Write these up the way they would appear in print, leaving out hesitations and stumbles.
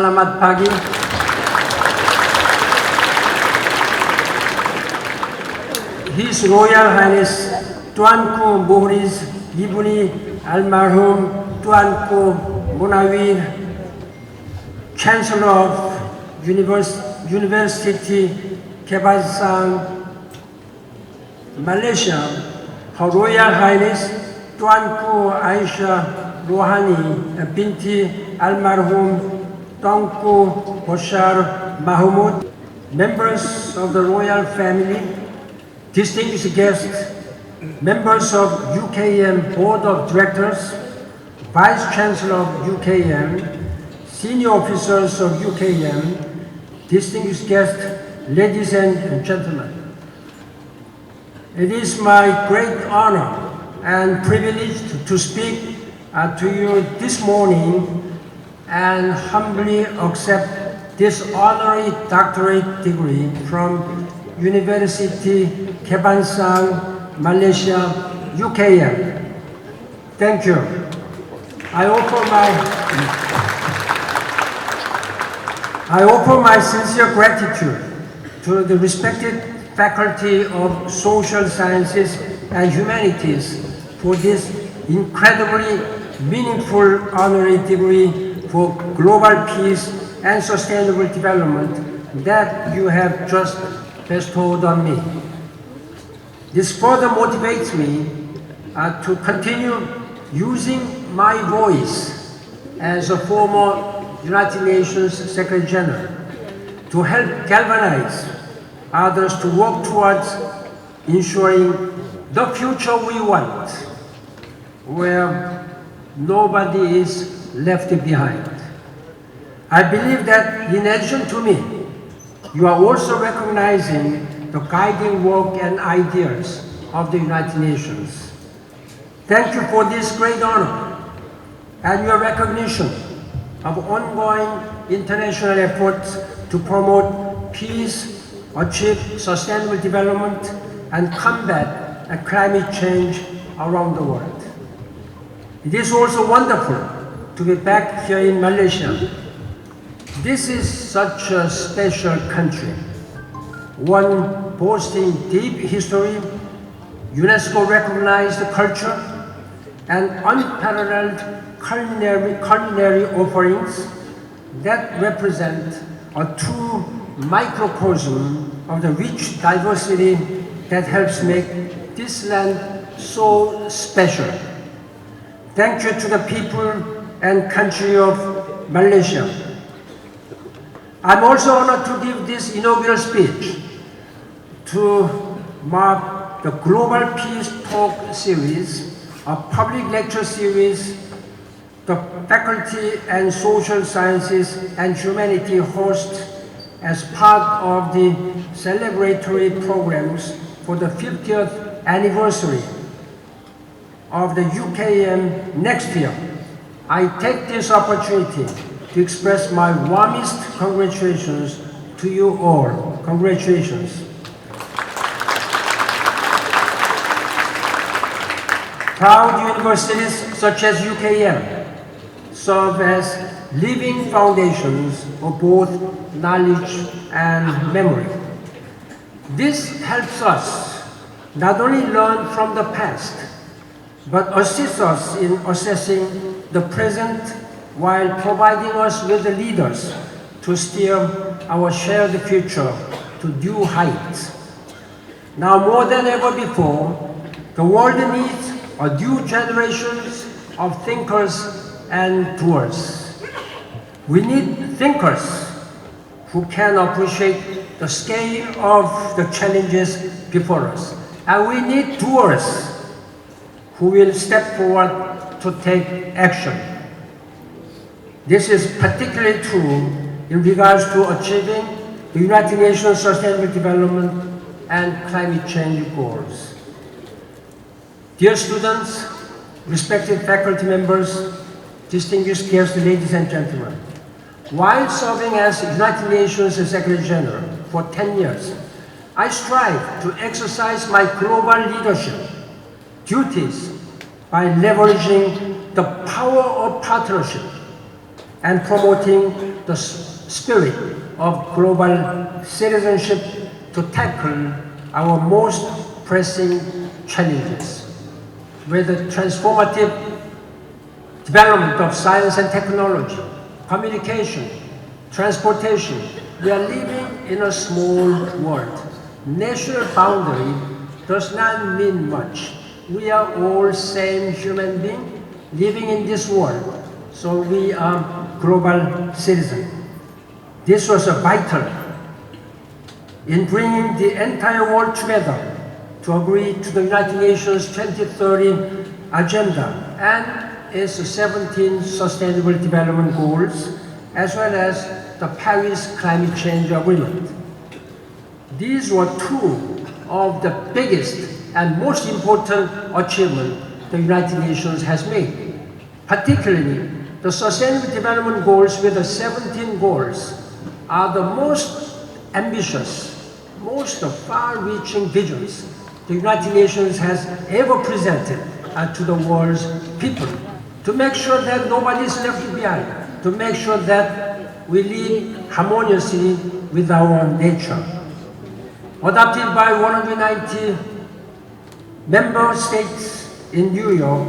Selamat pagi. His Royal Highness Tuanku Muhriz Ibni Almarhum Tuanku Munawir, Chancellor of University Kebangsaan Malaysia, Her Royal Highness Tuanku Aisyah Rohani binti Almarhum Tunku Bashar Mahmud, members of the royal family, distinguished guests, members of UKM Board of Directors, Vice Chancellor of UKM, senior officers of UKM, distinguished guests, ladies and gentlemen. It is my great honor and privilege to speak to you this morning and humbly accept this honorary doctorate degree from University Kebangsaan Malaysia, UKM. Thank you. I offer my sincere gratitude to the respected Faculty of Social Sciences and Humanities for this incredibly meaningful honorary degree for global peace and sustainable development that you have just bestowed on me. This further motivates me to continue using my voice as a former United Nations Secretary General to help galvanize others to work towards ensuring the future we want, where nobody is left behind. I believe that in addition to me, you are also recognizing the guiding work and ideas of the United Nations. Thank you for this great honor and your recognition of ongoing international efforts to promote peace, achieve sustainable development, and combat climate change around the world. It is also wonderful to be back here in Malaysia. This is such a special country, one boasting deep history, UNESCO-recognized culture, and unparalleled culinary offerings that represent a true microcosm of the rich diversity that helps make this land so special. Thank you to the people and country of Malaysia. I'm also honored to give this inaugural speech to mark the Global Peace Talk series, a public lecture series the Faculty and Social Sciences and Humanity host as part of the celebratory programs for the 50th anniversary of the UKM next year. I take this opportunity to express my warmest congratulations to you all. Congratulations. Proud universities such as UKM serve as living foundations of both knowledge and memory. This helps us not only learn from the past, but assists us in assessing the present while providing us with the leaders to steer our shared future to new heights. Now more than ever before, the world needs a new generation of thinkers and doers. We need thinkers who can appreciate the scale of the challenges before us. And we need doers who will step forward to take action. This is particularly true in regards to achieving the United Nations Sustainable Development and climate change goals. Dear students, respected faculty members, distinguished guests, ladies and gentlemen, while serving as United Nations Secretary General for 10 years, I strive to exercise my global leadership duties by leveraging the power of partnership and promoting the spirit of global citizenship to tackle our most pressing challenges. With the transformative development of science and technology, communication, transportation, we are living in a small world. National boundary does not mean much. We are all same human being living in this world, so we are global citizens. This was vital in bringing the entire world together to agree to the United Nations 2030 agenda and its 17 Sustainable Development Goals, as well as the Paris Climate Change Agreement. These were two of the biggest and most important achievements the United Nations has made. Particularly, the Sustainable Development Goals with the 17 goals are the most ambitious, most far-reaching visions the United Nations has ever presented to the world's people, to make sure that nobody is left behind, to make sure that we live harmoniously with our nature. Adopted by 190 member states in New York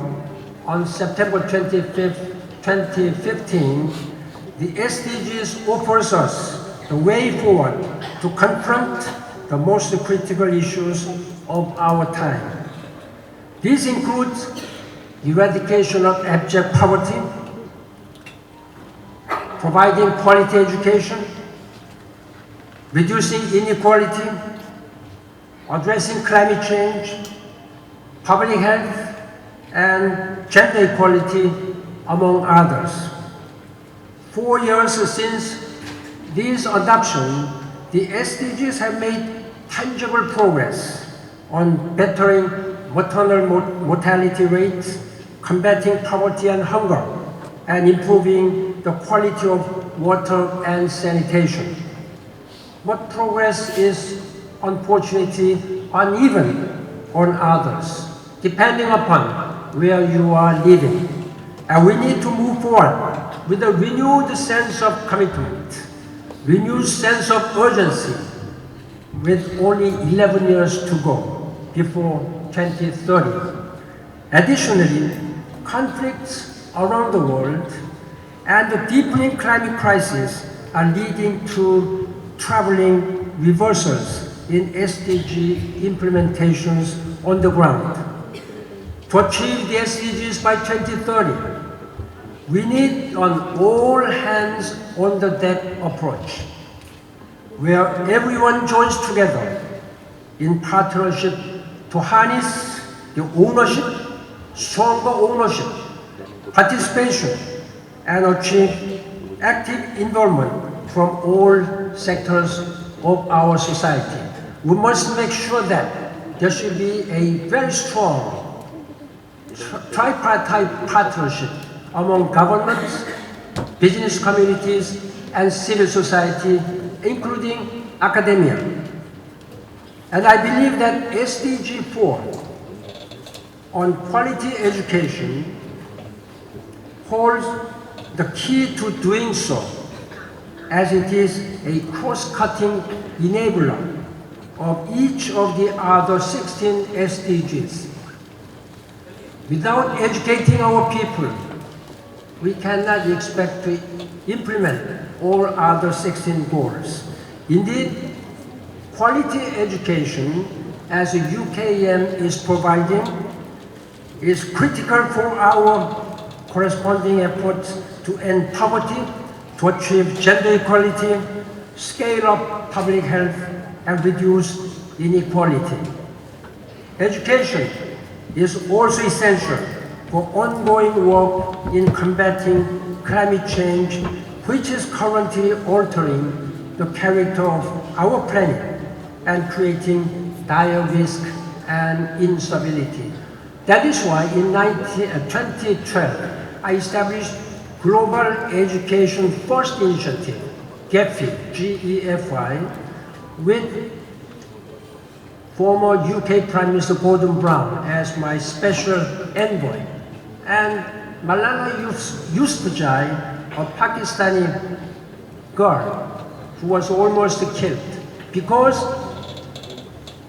on September 25th, 2015, the SDGs offers us the way forward to confront the most critical issues of our time. These include eradication of abject poverty, providing quality education, reducing inequality, addressing climate change, public health, and gender equality, among others. 4 years since this adoption, the SDGs have made tangible progress on bettering maternal mortality rates, combating poverty and hunger, and improving the quality of water and sanitation. But progress is unfortunately uneven on others, depending upon where you are living. And we need to move forward with a renewed sense of commitment, renewed sense of urgency, with only 11 years to go before 2030. Additionally, conflicts around the world and the deepening climate crisis are leading to troubling reversals in SDG implementations on the ground. To achieve the SDGs by 2030, we need an all-hands-on-the-deck approach, where everyone joins together in partnership to harness the ownership, stronger ownership, participation, and achieve active involvement from all sectors of our society. We must make sure that there should be a very strong tripartite partnership among governments, business communities, and civil society, including academia. And I believe that SDG 4 on quality education holds the key to doing so, as it is a cross-cutting enabler of each of the other 16 SDGs. Without educating our people, we cannot expect to implement all other 16 goals. Indeed, quality education, as UKM is providing, is critical for our corresponding efforts to end poverty, to achieve gender equality, scale up public health, and reduce inequality. Education is also essential for ongoing work in combating climate change, which is currently altering the character of our planet and creating dire risk and instability. That is why in 2012, I established Global Education First Initiative, GEFI, G-E-F-I, with former UK Prime Minister Gordon Brown as my special envoy, and Malala Yousafzai a Pakistani girl who was almost killed because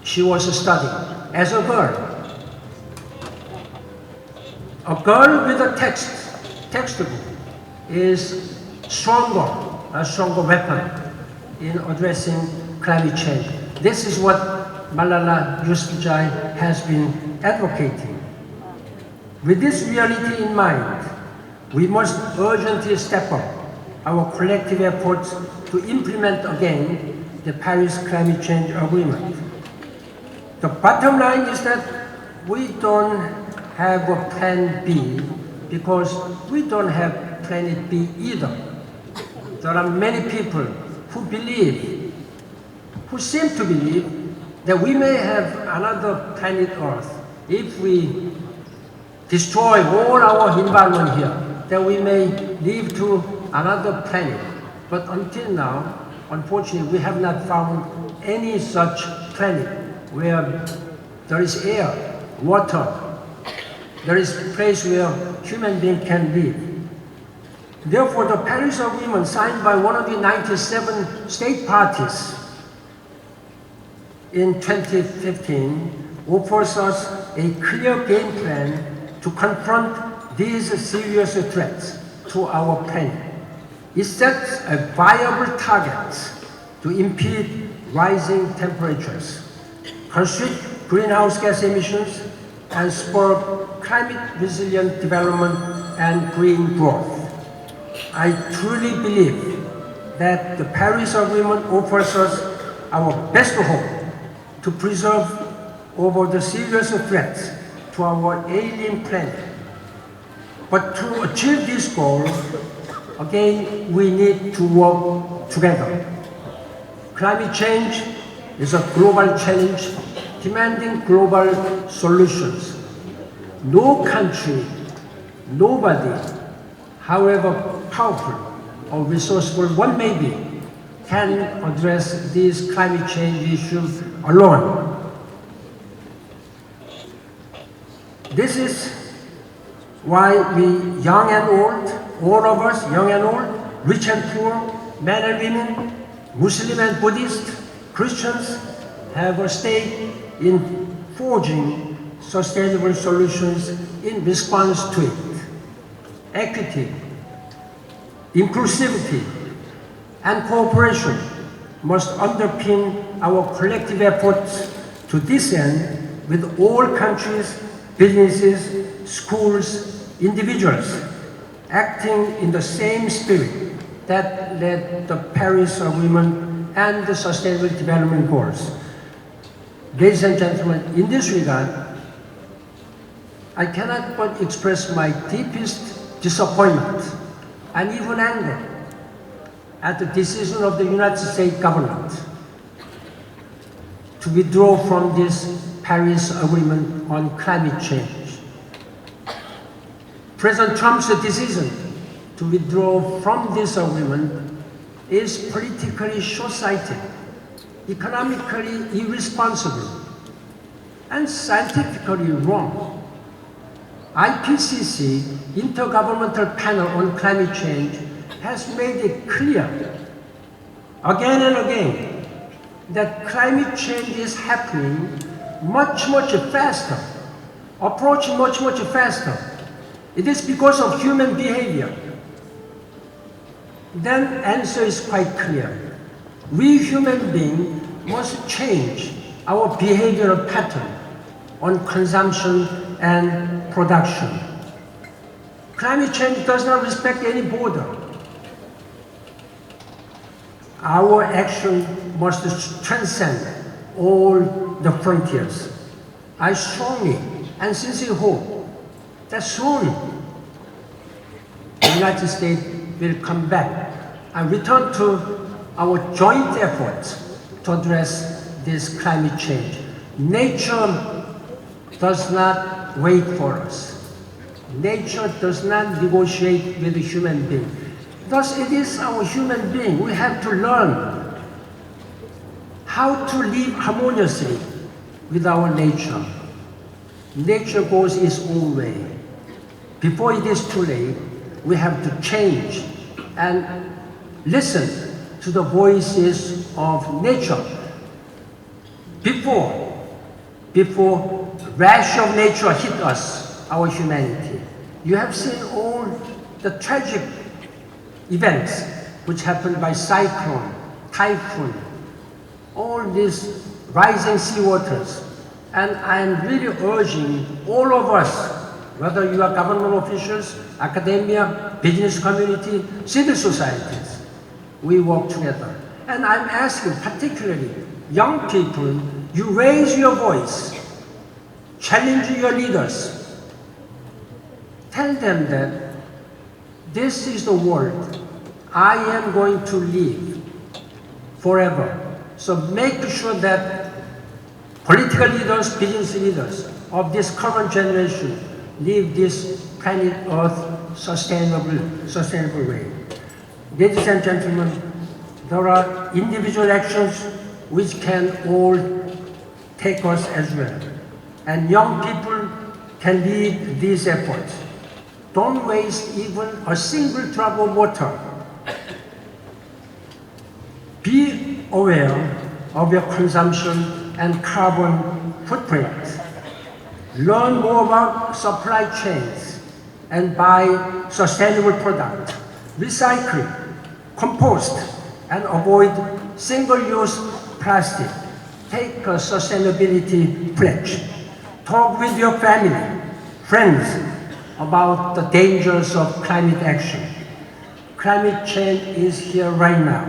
she was studying as a girl. A girl with a textbook is a stronger weapon in addressing climate change. This is what Malala Yousafzai has been advocating. With this reality in mind, we must urgently step up our collective efforts to implement again the Paris Climate Change Agreement. The bottom line is that we don't have a plan B because we don't have planet B either. There are many people who seem to believe that we may have another planet Earth if we destroy all our environment here, that we may live to another planet. But until now, unfortunately, we have not found any such planet where there is air, water, there is a place where human beings can live. Therefore, the Paris Agreement signed by 197 state parties in 2015 offers us a clear game plan to confront these serious threats to our planet. It sets a viable target to impede rising temperatures, constrict greenhouse gas emissions, and spur climate-resilient development and green growth. I truly believe that the Paris Agreement offers us our best hope to preserve over the serious threats to our alien planet. But to achieve this goal, again, we need to work together. Climate change is a global challenge demanding global solutions. No country, nobody, however powerful or resourceful one may be, can address these climate change issues alone. This is why we, young and old, all of us, young and old, rich and poor, men and women, Muslim and Buddhist, Christians, have a stake in forging sustainable solutions in response to it. Equity, inclusivity, and cooperation must underpin our collective efforts to this end with all countries, businesses, schools, individuals, acting in the same spirit that led the Paris Agreement and the Sustainable Development Goals. Ladies and gentlemen, in this regard, I cannot but express my deepest disappointment and even anger at the decision of the United States government to withdraw from this Paris Agreement on climate change. President Trump's decision to withdraw from this agreement is politically short-sighted, economically irresponsible, and scientifically wrong. IPCC, Intergovernmental Panel on Climate Change, has made it clear again and again that climate change is happening much faster, approaching much faster. It is because of human behavior. Then the answer is quite clear. We human beings must change our behavioral pattern on consumption and production. Climate change does not respect any border. Our action must transcend all the frontiers. I strongly and sincerely hope that soon the United States will come back and return to our joint efforts to address this climate change. Nature does not wait for us. Nature does not negotiate with the human being. Thus, it is our human being. We have to learn how to live harmoniously with our nature. Nature goes its own way. Before it is too late, we have to change and listen to the voices of nature. Before rash of nature hit us, our humanity, you have seen all the tragic events which happened by cyclone, typhoon, all these rising sea waters. And I am really urging all of us, whether you are government officials, academia, business community, civil societies, we work together. And I'm asking particularly young people, you raise your voice, challenge your leaders, tell them that this is the world I am going to live forever. So make sure that political leaders, business leaders of this current generation live this planet Earth sustainable way. Ladies and gentlemen, there are individual actions which can all take us as well. And young people can lead these efforts. Don't waste even a single drop of water. Be aware of your consumption and carbon footprint. Learn more about supply chains and buy sustainable products. Recycle, compost, and avoid single-use plastic. Take a sustainability pledge. Talk with your family, friends about the dangers of climate action. Climate change is here right now,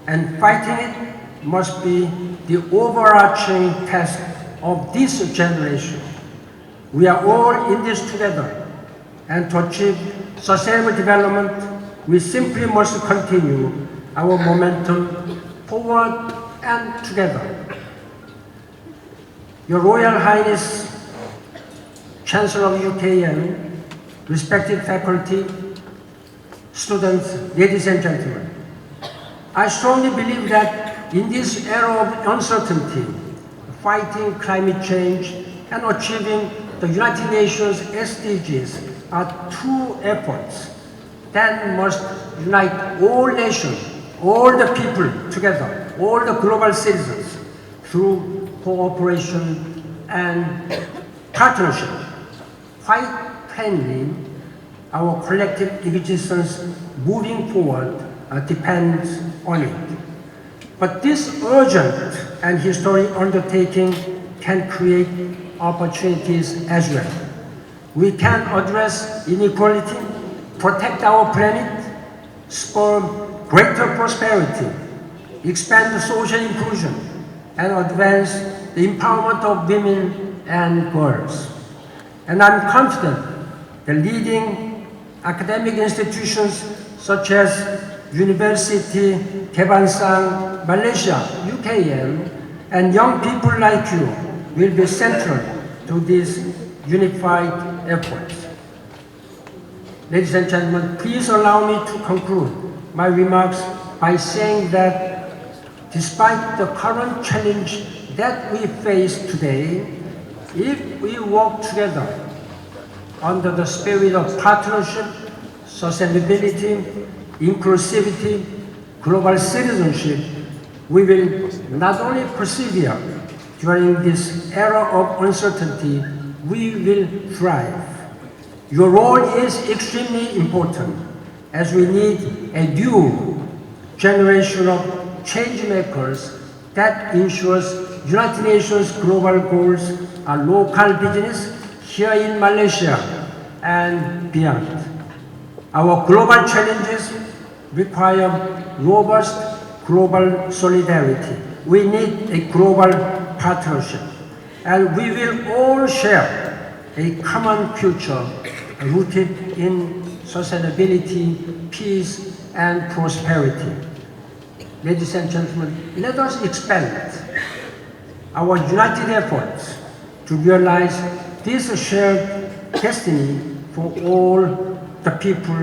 and fighting it must be the overarching task of this generation. We are all in this together, and to achieve sustainable development, we simply must continue our momentum forward and together. Your Royal Highness, Chancellor of UKM, respected faculty, students, ladies and gentlemen, I strongly believe that in this era of uncertainty, fighting climate change and achieving the United Nations SDGs are two efforts that must unite all nations, all the people together, all the global citizens through cooperation and partnership. Quite plainly, our collective existence moving forward depends on it. But this urgent and historic undertaking can create opportunities as well. We can address inequality, protect our planet, spur greater prosperity, expand social inclusion, and advance the empowerment of women and girls. And I'm confident the leading academic institutions such as University Kebangsaan Malaysia, UKM, and young people like you will be central to these unified efforts. Ladies and gentlemen, please allow me to conclude my remarks by saying that despite the current challenge that we face today, if we work together under the spirit of partnership, sustainability, inclusivity, global citizenship, we will not only persevere during this era of uncertainty, we will thrive. Your role is extremely important as we need a new generation of change makers that ensures United Nations global goals are local business here in Malaysia and beyond. Our global challenges require robust global solidarity. We need a global partnership, and we will all share a common future rooted in sustainability, peace, and prosperity. Ladies and gentlemen, let us expand our united efforts to realize this shared destiny for all the people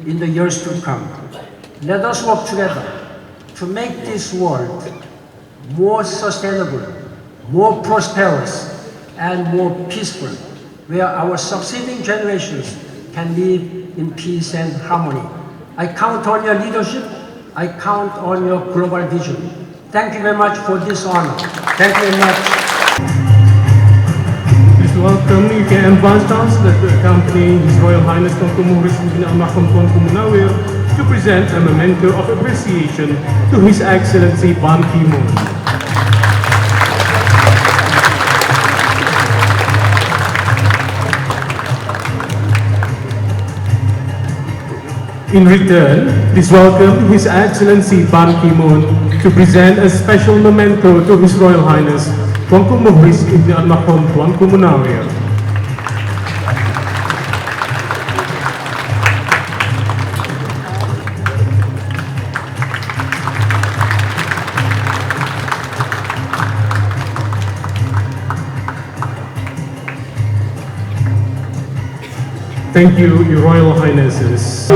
in the years to come. Let us work together to make this world more sustainable, more prosperous, and more peaceful, where our succeeding generations can live in peace and harmony. I count on your leadership. I count on your global vision. Thank you very much for this honor. Thank you very much. Please welcome UKM Vice Chancellor to accompany His Royal Highness Dr. Maurice Ibn Al-Mahram Tuanku Munawir to present a memento of appreciation to His Excellency Ban Ki-moon. In return, please welcome His Excellency Ban Ki-moon to present a special memento to His Royal Highness Tuanku Maurice Ibn Al-Mahram Tuanku Munawir. Thank you, Your Royal Highnesses.